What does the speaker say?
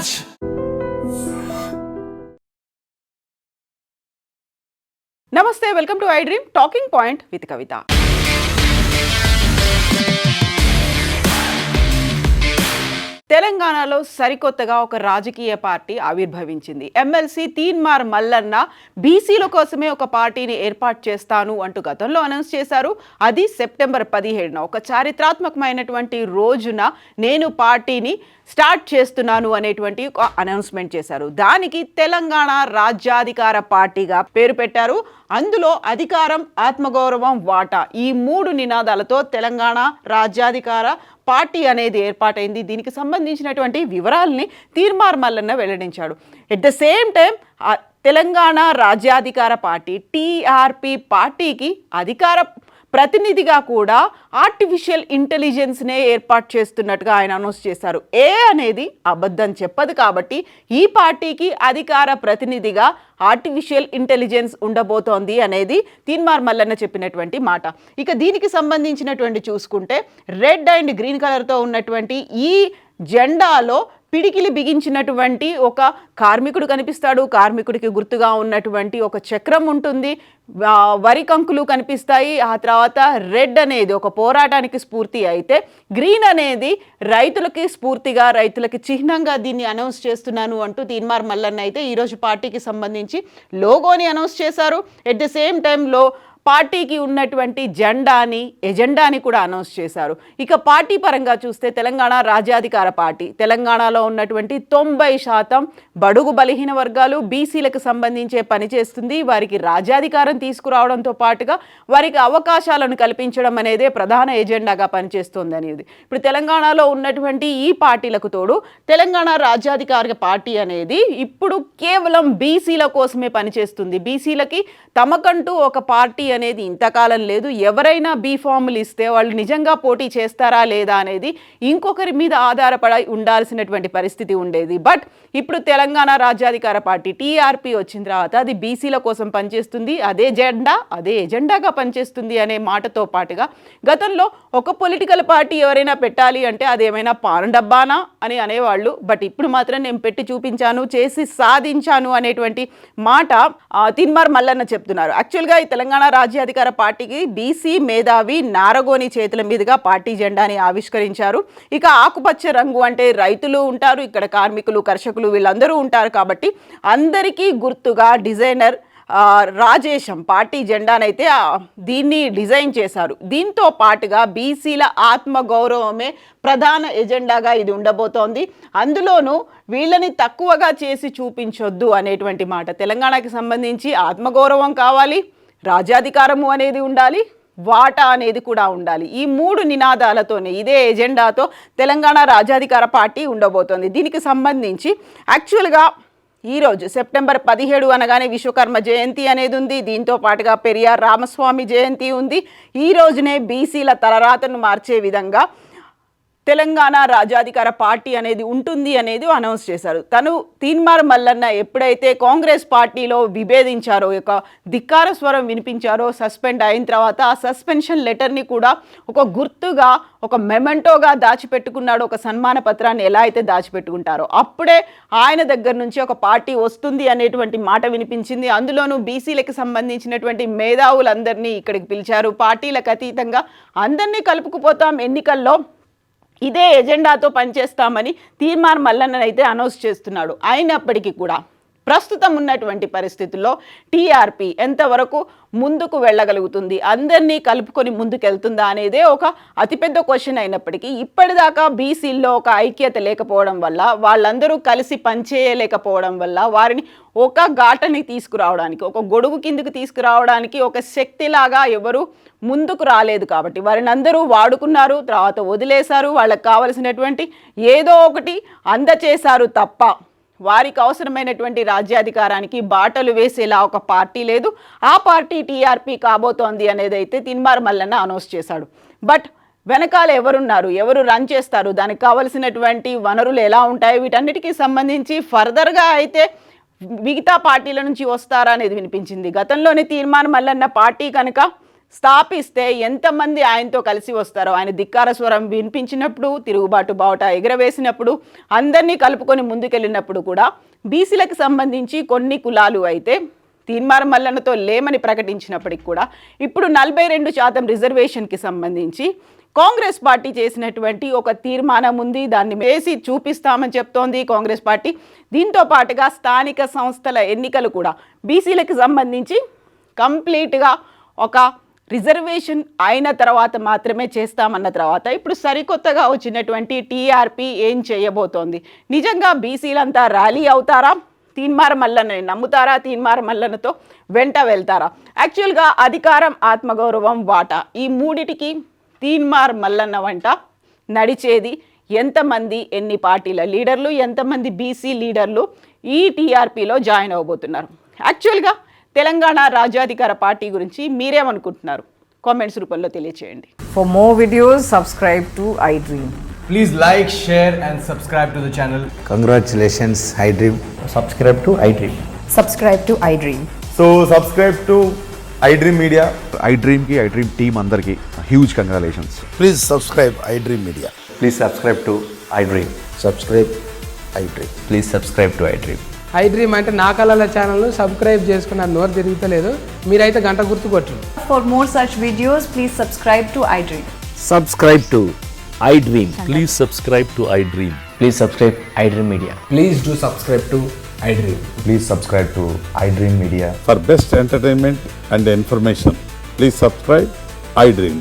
రాజ్. నమస్తే, welcome to I dream talking point with Kavitha. తెలంగాణలో సరికొత్తగా ఒక రాజకీయ పార్టీ ఆవిర్భవించింది. ఎమ్మెల్సీ తీన్మార్ మల్లన్న బీసీల కోసమే ఒక పార్టీని ఏర్పాటు చేస్తాను అంటూ గతంలో అనౌన్స్ చేశారు. అది సెప్టెంబర్ 17న ఒక చారిత్రాత్మకమైనటువంటి రోజున నేను పార్టీని స్టార్ట్ చేస్తున్నాను అనేటువంటి ఒక అనౌన్స్మెంట్ చేశారు. దానికి తెలంగాణ రాజ్యాధికార పార్టీగా పేరు పెట్టారు. అందులో అధికారం, ఆత్మగౌరవం, వాటా ఈ 3 నినాదాలతో తెలంగాణ రాజ్యాధికార పార్టీ అనేది ఏర్పాటైంది. దీనికి సంబంధించినటువంటి వివరాలని తీన్మార్ మల్లన్న వెల్లడించాడు. At the same time Telangana Rajyadhikara party TRP పార్టీకి అధికార ప్రతినిధిగా కూడా ఆర్టిఫిషియల్ ఇంటెలిజెన్స్నే ఏర్పాటు చేస్తున్నట్టుగా ఆయన అనౌన్స్ చేశారు. ఏ అనేది అబద్ధం చెప్పదు కాబట్టి ఈ పార్టీకి అధికార ప్రతినిధిగా ఆర్టిఫిషియల్ ఇంటెలిజెన్స్ ఉండబోతోంది అనేది తీన్మార్ మల్లన్న చెప్పినటువంటి మాట. ఇక దీనికి సంబంధించినటువంటి చూసుకుంటే రెడ్ అండ్ గ్రీన్ కలర్తో ఉన్నటువంటి ఈ జెండాలో పిడికిలి బిగించినటువంటి ఒక కార్మికుడు కనిపిస్తాడు. కార్మికుడికి గుర్తుగా ఉన్నటువంటి ఒక చక్రం ఉంటుంది. వరి కంకులు కనిపిస్తాయి. ఆ తర్వాత రెడ్ అనేది ఒక పోరాటానికి స్ఫూర్తి అయితే, గ్రీన్ అనేది రైతులకి స్ఫూర్తిగా, రైతులకి చిహ్నంగా దీన్ని అనౌన్స్ చేస్తున్నాను అంటూ తీన్మార్ మల్లన్న అయితే ఈరోజు పార్టీకి సంబంధించి లోగోని అనౌన్స్ చేశారు. ఎట్ ద సేమ్ టైంలో పార్టీకి ఉన్నటువంటి జెండాని, ఎజెండాని కూడా అనౌన్స్ చేశారు. ఇక పార్టీ పరంగా చూస్తే తెలంగాణ రాజ్యాధికార పార్టీ తెలంగాణలో ఉన్నటువంటి 90% బడుగు బలహీన వర్గాలు బీసీలకు సంబంధించే పనిచేస్తుంది. వారికి రాజ్యాధికారం తీసుకురావడంతో పాటుగా వారికి అవకాశాలను కల్పించడం అనేదే ప్రధాన ఎజెండాగా పనిచేస్తుంది అనేది. ఇప్పుడు తెలంగాణలో ఉన్నటువంటి ఈ పార్టీలకు తోడు తెలంగాణ రాజ్యాధికార పార్టీ అనేది ఇప్పుడు కేవలం బీసీల కోసమే పనిచేస్తుంది. బీసీలకి తమకంటూ ఒక పార్టీ అనేది ఇంతకాలం లేదు. ఎవరైనా బీ ఫార్ములు ఇస్తే వాళ్ళు నిజంగా పోటీ చేస్తారా లేదా అనేది ఇంకొకరి మీద ఆధారపడి ఉండాల్సినటువంటి పరిస్థితి ఉండేది. బట్ ఇప్పుడు తెలంగాణ రాజ్యాధికార పార్టీ టీఆర్పీ వచ్చిన తర్వాత అది బీసీల కోసం పనిచేస్తుంది. అదే ఎజెండాగా పనిచేస్తుంది అనే మాటతో పాటుగా గతంలో ఒక పొలిటికల్ పార్టీ ఎవరైనా పెట్టాలి అంటే అదేమైనా పానడబ్బానా అని అనేవాళ్ళు. బట్ ఇప్పుడు మాత్రం నేను పెట్టి చూపించాను, చేసి సాధించాను అనేటువంటి మాట తీన్మార్ మల్లన్న చెప్తున్నారు. యాక్చువల్గా ఈ తెలంగాణ రాజ్యాధికార పార్టీకి బీసీ మేధావి నారగోని చేతుల మీదుగా పార్టీ జెండాని ఆవిష్కరించారు. ఇక ఆకుపచ్చ రంగు అంటే రైతులు ఉంటారు, ఇక్కడ కార్మికులు, కర్షకులు వీళ్ళందరూ ఉంటారు కాబట్టి అందరికీ గుర్తుగా డిజైనర్ రాజేశం పార్టీ జెండానైతే దీన్ని డిజైన్ చేశారు. దీంతో పాటుగా బీసీల ఆత్మగౌరవమే ప్రధాన ఎజెండాగా ఇది ఉండబోతోంది. అందులోనూ వీళ్ళని తక్కువగా చేసి చూపించొద్దు అనేటువంటి మాట. తెలంగాణకి సంబంధించి ఆత్మగౌరవం కావాలి, రాజ్యాధికారము అనేది ఉండాలి, వాటా అనేది కూడా ఉండాలి. ఈ 3 నినాదాలతోనే, ఇదే ఎజెండాతో తెలంగాణ రాజ్యాధికార పార్టీ ఉండబోతోంది. దీనికి సంబంధించి యాక్చువల్గా ఈరోజు సెప్టెంబర్ 17 అనగానే విశ్వకర్మ జయంతి అనేది ఉంది. దీంతో పాటుగా పెరియార్ రామస్వామి జయంతి ఉంది. ఈ రోజునే బీసీల తలరాతను మార్చే విధంగా తెలంగాణ రాజ్యాధికార పార్టీ అనేది ఉంటుంది అనేది అనౌన్స్ చేశారు. తను తీన్మార్ మల్లన్న ఎప్పుడైతే కాంగ్రెస్ పార్టీలో విభేదించారో, ఒక ధిక్కార స్వరం వినిపించారో, సస్పెండ్ అయిన తర్వాత ఆ సస్పెన్షన్ లెటర్ని కూడా ఒక గుర్తుగా, ఒక మెమెంటోగా దాచిపెట్టుకున్నాడు. ఒక సన్మాన పత్రాన్ని ఎలా అయితే దాచిపెట్టుకుంటారో అప్పుడే ఆయన దగ్గర నుంచి ఒక పార్టీ వస్తుంది అనేటువంటి మాట వినిపించింది. అందులోనూ బీసీలకు సంబంధించినటువంటి మేధావులందరినీ ఇక్కడికి పిలిచారు. పార్టీలకు అతీతంగా అందరినీ కలుపుకుపోతాం, ఎన్నికల్లో ఇదే ఎజెండాతో పనిచేస్తామని తీన్మార్ మల్లన్న అయితే అనౌన్స్ చేస్తున్నాడు. అయినప్పటికీ కూడా ప్రస్తుతం ఉన్నటువంటి పరిస్థితుల్లో టీఆర్పీ ఎంతవరకు ముందుకు వెళ్ళగలుగుతుంది, అందరినీ కలుపుకొని ముందుకెళ్తుందా అనేదే ఒక అతిపెద్ద క్వశ్చన్ అయినప్పటికీ ఇప్పటిదాకా బీసీల్లో ఒక ఐక్యత లేకపోవడం వల్ల, వాళ్ళందరూ కలిసి పనిచేయలేకపోవడం వల్ల వారిని ఒక ఘాటని తీసుకురావడానికి, ఒక గొడుగు కిందకు తీసుకురావడానికి ఒక శక్తిలాగా ఎవరు ముందుకు రాలేదు. కాబట్టి వారిని అందరూ వాడుకున్నారు, తర్వాత వదిలేశారు. వాళ్ళకి కావలసినటువంటి ఏదో ఒకటి అందచేశారు తప్ప వారికి అవసరమైనటువంటి రాజ్యాధికారానికి బాటలు వేసేలా ఒక పార్టీ లేదు. ఆ పార్టీ టీఆర్పీ కాబోతోంది అనేది అయితే తీన్మార్ మల్లన్న అనౌన్స్ చేశాడు. బట్ వెనకాల ఎవరున్నారు, ఎవరు రన్ చేస్తారు, దానికి కావలసినటువంటి వనరులు ఎలా ఉంటాయి, వీటన్నిటికీ సంబంధించి ఫర్దర్గా అయితే మిగతా పార్టీల నుంచి వస్తారా అనేది వినిపించింది. గతంలోనే తీన్మార్ మల్లన్న పార్టీ కనుక స్థాపిస్తే ఎంతమంది ఆయనతో కలిసి వస్తారో, ఆయన ధిక్కార స్వరం వినిపించినప్పుడు, తిరుగుబాటు బావుట ఎగరవేసినప్పుడు, అందరినీ కలుపుకొని ముందుకెళ్ళినప్పుడు కూడా బీసీలకు సంబంధించి కొన్ని కులాలు అయితే తీన్మార్ మల్లన్నతో లేమని ప్రకటించినప్పటికి కూడా ఇప్పుడు 42% రిజర్వేషన్కి సంబంధించి కాంగ్రెస్ పార్టీ చేసినటువంటి ఒక తీర్మానం ఉంది. దాన్ని వేసి చూపిస్తామని చెప్తోంది కాంగ్రెస్ పార్టీ. దీంతో పాటుగా స్థానిక సంస్థల ఎన్నికలు కూడా బీసీలకు సంబంధించి కంప్లీట్గా ఒక రిజర్వేషన్ అయిన తర్వాత మాత్రమే చేస్తామన్న తర్వాత ఇప్పుడు సరికొత్తగా వచ్చినటువంటి టీఆర్పీ ఏం చేయబోతోంది? నిజంగా బీసీలంతా ర్యాలీ అవుతారా? తీన్మార్ మల్లన్నని నమ్ముతారా? తీన్మార్ మల్లన్నతో వెంట వెళ్తారా? యాక్చువల్గా అధికారం, ఆత్మగౌరవం, వాటా ఈ మూడిటికి తీన్మార్ మల్లన్న వంట నడిచేది ఎంతమంది, ఎన్ని పార్టీల లీడర్లు, ఎంతమంది బీసీ లీడర్లు ఈ టీఆర్పీలో జాయిన్ అవ్వబోతున్నారు? యాక్చువల్గా తెలంగాణ రాజ్యాధికార పార్టీ గురించి మీరేమనుకుంటున్నారు? కామెంట్స్ రూపంలో తెలియచేయండి. For more videos, subscribe to iDream. Please like, share and subscribe to the channel. Congratulations, iDream. Subscribe to iDream. Subscribe to iDream. So subscribe to iDream Media. iDream team అందరికి huge congratulations. Please subscribe iDream Media. Please subscribe to iDream. Subscribe iDream. Please subscribe to iDream. iDream అంటే నా కళల ఛానల్ను subscribe చేసుకున్న నోరు తిరుగుతలేదు, మీరైతే గంట గుర్తు కొట్టండి. For more such videos, please subscribe to iDream. Subscribe to iDream. Please subscribe to iDream. Please subscribe iDream Media. Please do subscribe to iDream. Please subscribe to iDream Media. For best entertainment and information, please subscribe iDream.